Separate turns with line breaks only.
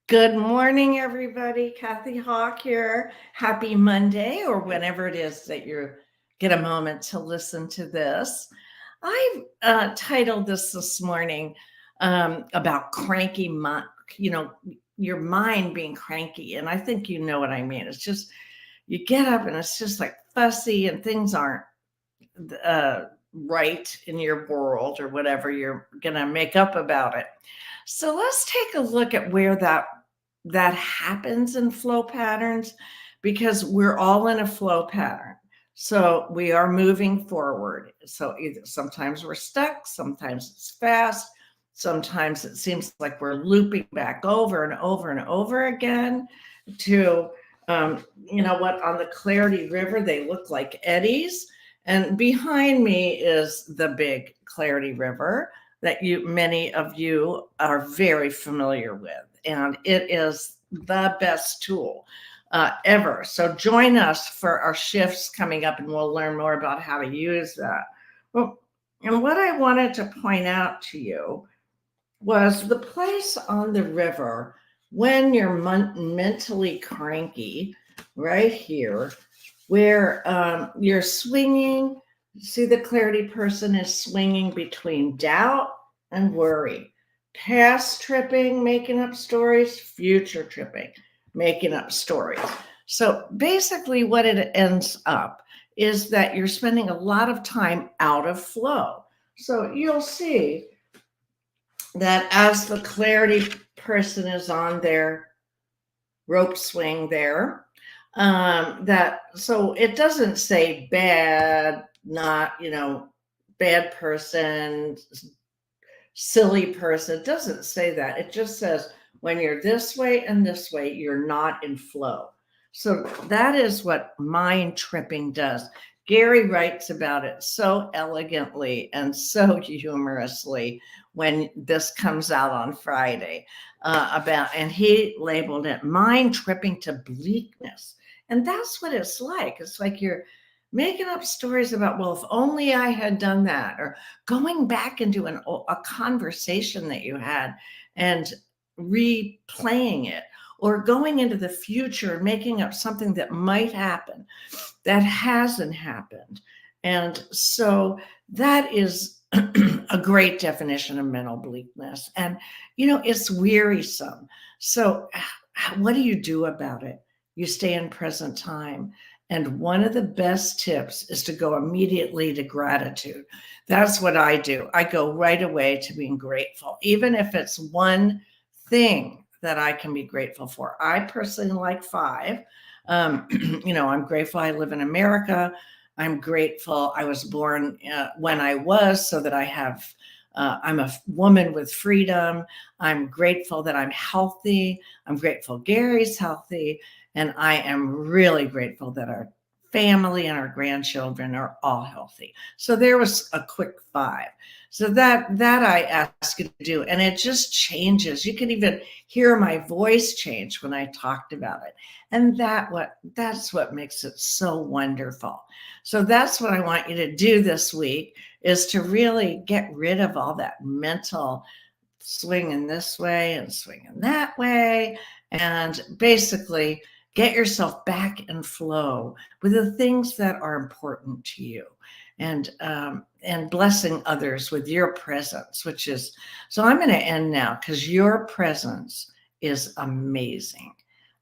Good morning, everybody. Kathy Hawk here. Happy Monday, or whenever it is that you get a moment to listen to this. I've titled this morning about cranky mind, you know, your mind being cranky. And I think you know what I mean. It's just, you get up and it's just like fussy and things aren't right in your world or whatever you're going to make up about it. So let's take a look at where that happens in flow patterns, because we're all in a flow pattern. So we are moving forward. So either sometimes we're stuck, sometimes it's fast, sometimes it seems like we're looping back over and over and over again to, what, on the Clarity River, they look like eddies. And behind me is the big Clarity River that many of you are very familiar with, and it is the best tool ever. So join us for our shifts coming up, and we'll learn more about how to use that. Well, and what I wanted to point out to you was the place on the river when you're mentally cranky, right here, where you're swinging. See, the clarity person is swinging between doubt and worry, past tripping, making up stories, future tripping, making up stories. So basically, what it ends up is that you're spending a lot of time out of flow. So you'll see that as the clarity person is on their rope swing there, that so it doesn't say bad, not, bad person, silly person. It doesn't say that. It just says when you're this way and this way, you're not in flow. So that is what mind tripping does. Gary writes about it so elegantly and so humorously when this comes out on Friday, and he labeled it mind tripping to bleakness. And that's what it's like. It's like you're making up stories about, well, if only I had done that, or going back into a conversation that you had and replaying it, or going into the future and making up something that might happen that hasn't happened. And so that is a great definition of mental bleakness. And, it's wearisome. So what do you do about it? You stay in present time. And one of the best tips is to go immediately to gratitude. That's what I do. I go right away to being grateful, even if it's one thing that I can be grateful for. I personally like five. I'm grateful I live in America. I'm grateful I was born when I was, so that I'm a woman with freedom. I'm grateful that I'm healthy. I'm grateful Gary's healthy. And I am really grateful that our family and our grandchildren are all healthy. So there was a quick five. So that I ask you to do, and it just changes. You can even hear my voice change when I talked about it. And that's what makes it so wonderful. So that's what I want you to do this week, is to really get rid of all that mental swinging this way and swinging that way, and basically get yourself back in flow with the things that are important to you, and blessing others with your presence, which is, so I'm going to end now, because your presence is amazing.